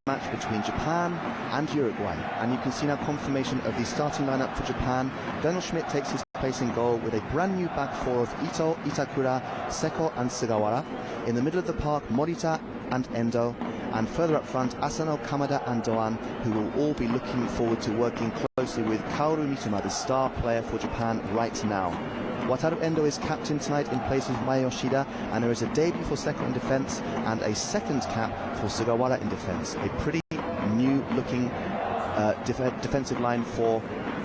match between Japan and Uruguay, and you can see now confirmation of the starting lineup for Japan. Daniel Schmidt takes his place in goal with a brand new back four of Ito, Itakura, Seko and Sugawara. In the middle of the park, Morita and Endo, and further up front, Asano, Kamada and Doan, who will all be looking forward to working closely with Kaoru Mitoma, the star player for Japan right now. Wataru Endo is captain tonight in place of Mae Yoshida, and there is a debut for Seko in defence and a second cap for Sugawara in defence. A pretty new looking defensive line for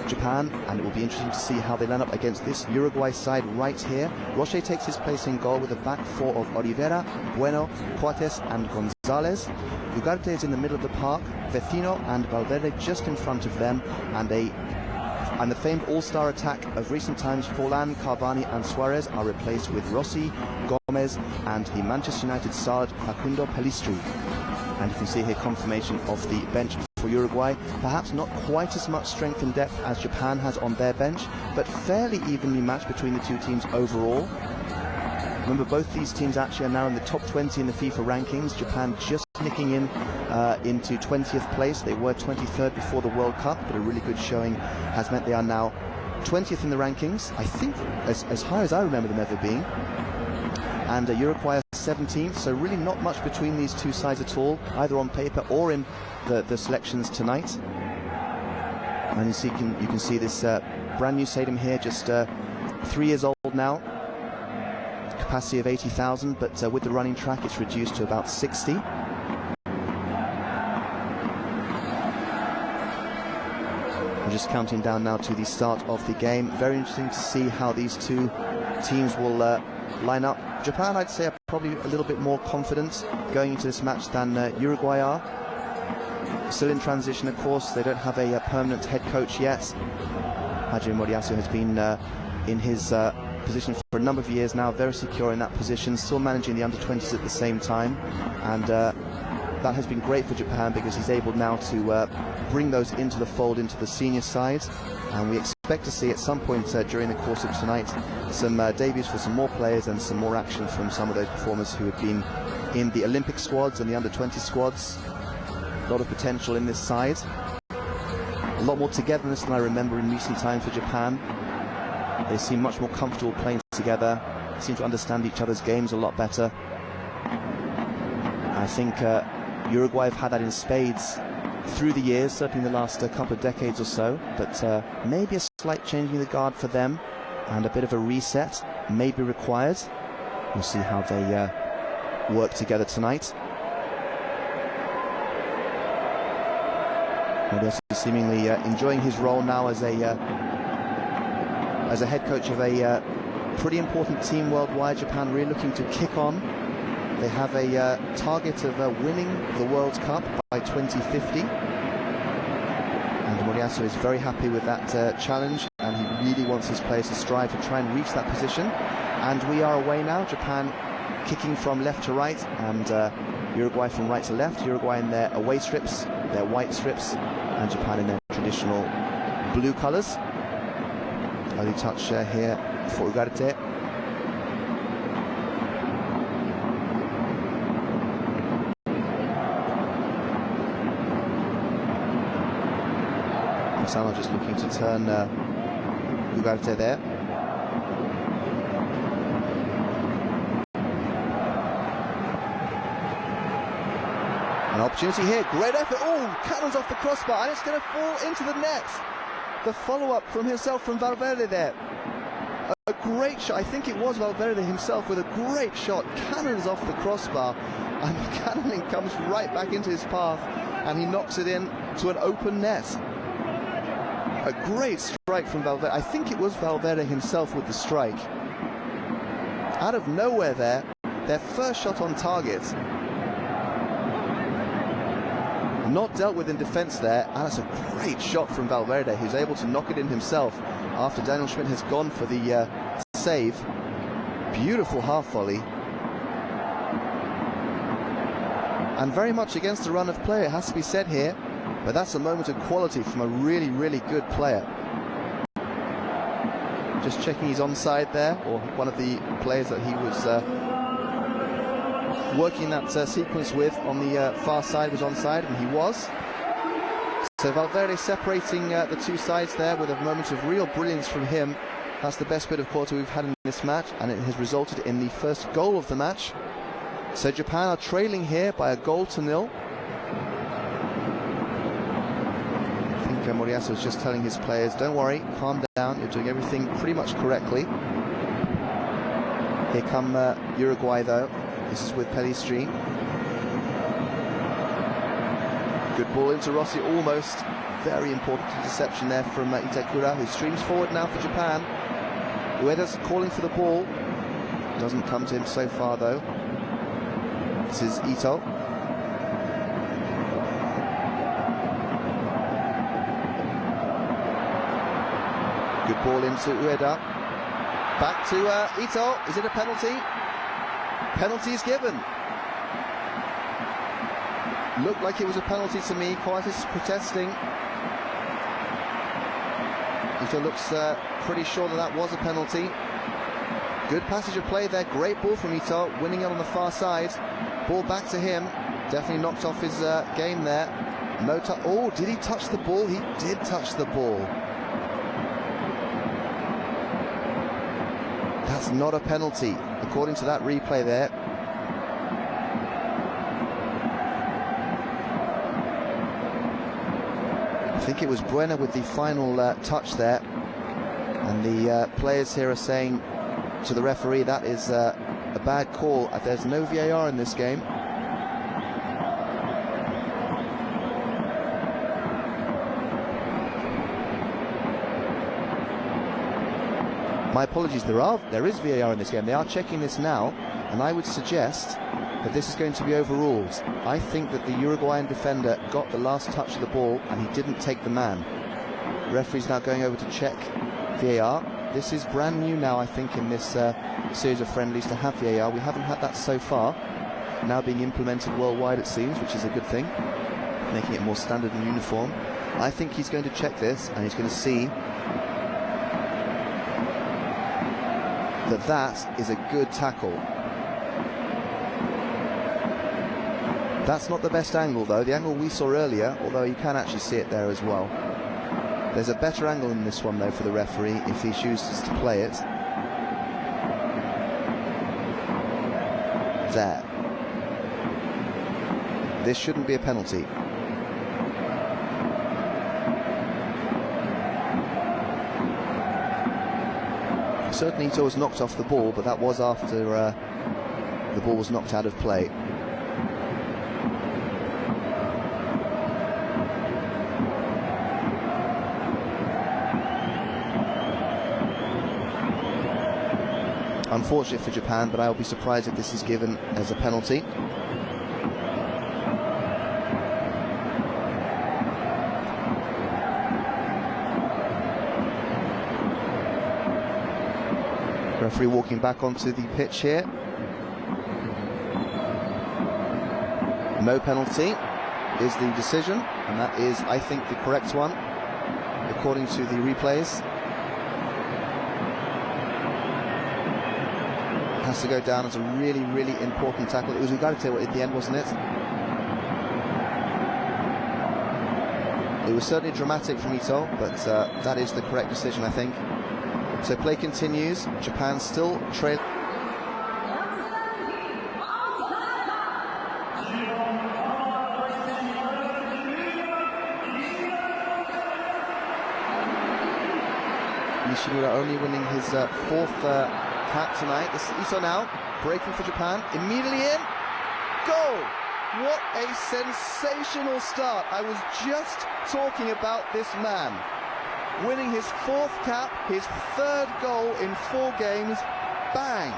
Japan, and it will be interesting to see how they line up against this Uruguay side right here. Roche takes his place in goal with a back four of Oliveira, Bueno, Coates and Gonzalez. Ugarte is in the middle of the park, Vecino and Valverde just in front of them, and the famed all-star attack of recent times, Forlan, Cavani and Suarez are replaced with Rossi, Gomez and the Manchester United star Facundo Pellistri. And you can see here confirmation of the bench for Uruguay. Perhaps not quite as much strength and depth as Japan has on their bench, but fairly evenly matched between the two teams overall. Remember, both these teams actually are now in the top 20 in the FIFA rankings. Japan just nicking in into 20th place. They were 23rd before the World Cup, but a really good showing has meant they are now 20th in the rankings, I think as high as I remember them ever being. And Uruguay are 17th, so really not much between these two sides at all, either on paper or in the selections tonight. And you can see this brand new stadium here, just 3 years old now. Capacity of 80,000, but with the running track it's reduced to about 60. I'm just counting down now to the start of the game. Very interesting to see how these two teams will line up. Japan, I'd say, are probably a little bit more confident going into this match than Uruguay are. Still in transition, of course. They don't have a permanent head coach yet. Hajime Moriyasu has been in his position for a number of years now, very secure in that position, still managing the under-20s at the same time, and that has been great for Japan because he's able now to bring those into the fold, into the senior side, and we expect to see at some point during the course of tonight some debuts for some more players and some more action from some of those performers who have been in the Olympic squads and the under-20 squads. A lot of potential in this side, a lot more togetherness than I remember in recent times for Japan. They seem much more comfortable playing together, seem to understand each other's games a lot better. I think Uruguay have had that in spades through the years, certainly in the last couple of decades or so, but maybe a slight changing the guard for them and a bit of a reset may be required. We'll see how they work together tonight. Moriyasu seemingly enjoying his role now as a head coach of a pretty important team worldwide. Japan really looking to kick on. They have a target of winning the World Cup by 2050. And Moriyasu is very happy with that challenge, and he really wants his players to strive to try and reach that position. And we are away now. Japan kicking from left to right, and Uruguay from right to left. Uruguay in their away strips, their white strips, and Japan in their traditional blue colours. Early touch here for Ugarte. Masano just looking to turn Ugarte there. An opportunity here, great effort, oh, cannons off the crossbar, and it's going to fall into the net. The follow-up from himself, from Valverde there. A great shot, I think it was Valverde himself with a great shot, cannons off the crossbar, and the cannoning comes right back into his path, and he knocks it in to an open net. A great strike from Valverde. I think it was Valverde himself with the strike. Out of nowhere there, their first shot on target. Not dealt with in defence there, and that's a great shot from Valverde, who's able to knock it in himself after Daniel Schmidt has gone for the save. Beautiful half volley. And very much against the run of play, it has to be said here, but that's a moment of quality from a really, really good player. Just checking he's onside there, or one of the players that he was working that sequence with on the far side was onside, and he was. So Valverde separating the two sides there with a moment of real brilliance from him. That's the best bit of quarter we've had in this match, and it has resulted in the first goal of the match. So Japan are trailing here by a goal to nil. I think Moriyasu was just telling his players, don't worry, calm down, you're doing everything pretty much correctly. Here come Uruguay though. This is with Pellistri. Good ball into Rossi, almost. Very important interception there from Itakura, who streams forward now for Japan. Ueda's calling for the ball. Doesn't come to him so far though. This is Ito. Good ball into Ueda. Back to Ito. Is it a penalty? Penalty is given. Looked like it was a penalty to me. Coates is protesting. Ito looks pretty sure that that was a penalty. Good passage of play there. Great ball from Ito. Winning it on the far side. Ball back to him. Definitely knocked off his game there. No touch. Oh, did he touch the ball? He did touch the ball. That's not a penalty, according to that replay there. I think it was Buena with the final touch there. And the players here are saying to the referee that is a bad call. There's no VAR in this game. My apologies, there is VAR in this game. They are checking this now, and I would suggest that this is going to be overruled. I think that the Uruguayan defender got the last touch of the ball and he didn't take the man. The referee's now going over to check VAR. This is brand new now, I think, in this series of friendlies to have VAR. We haven't had that so far. Now being implemented worldwide, it seems, which is a good thing, making it more standard and uniform. I think he's going to check this and he's going to see that that is a good tackle. That's not the best angle though. The angle we saw earlier, although you can actually see it there as well. There's a better angle in this one though for the referee if he chooses to play it. There. This shouldn't be a penalty. Certainly Ito was knocked off the ball, but that was after the ball was knocked out of play. Unfortunate for Japan, but I'll be surprised if this is given as a penalty. Referee walking back onto the pitch here. No penalty is the decision, and that is, I think, the correct one, according to the replays. It has to go down as a really, really important tackle. It was Ugarte at the end, wasn't it? It was certainly dramatic from Ito, but that is the correct decision, I think. So play continues. Japan still trail. Nishimura only winning his fourth cap tonight. This is Ito now, breaking for Japan. Immediately in. Goal! What a sensational start. I was just talking about this man. Winning his fourth cap, his third goal in 4 games. Bang!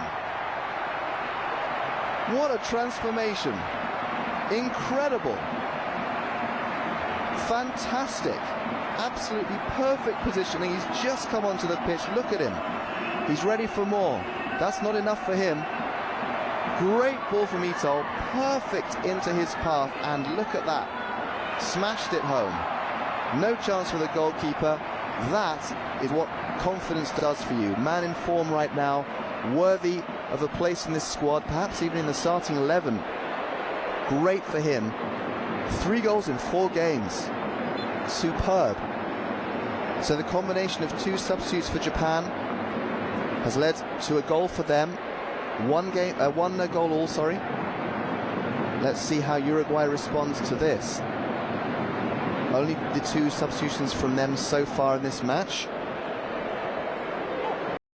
What a transformation. Incredible. Fantastic. Absolutely perfect positioning. He's just come onto the pitch. Look at him. He's ready for more. That's not enough for him. Great ball from Ito. Perfect into his path. And look at that. Smashed it home. No chance for the goalkeeper. That is what confidence does for you. Man in form right now, worthy of a place in this squad, perhaps even in the starting 11. Great for him. 3 goals in 4 games. Superb. So the combination of 2 substitutes for Japan has led to a goal for them. One goal all, sorry. Let's see how Uruguay responds to this. Only the 2 substitutions from them so far in this match.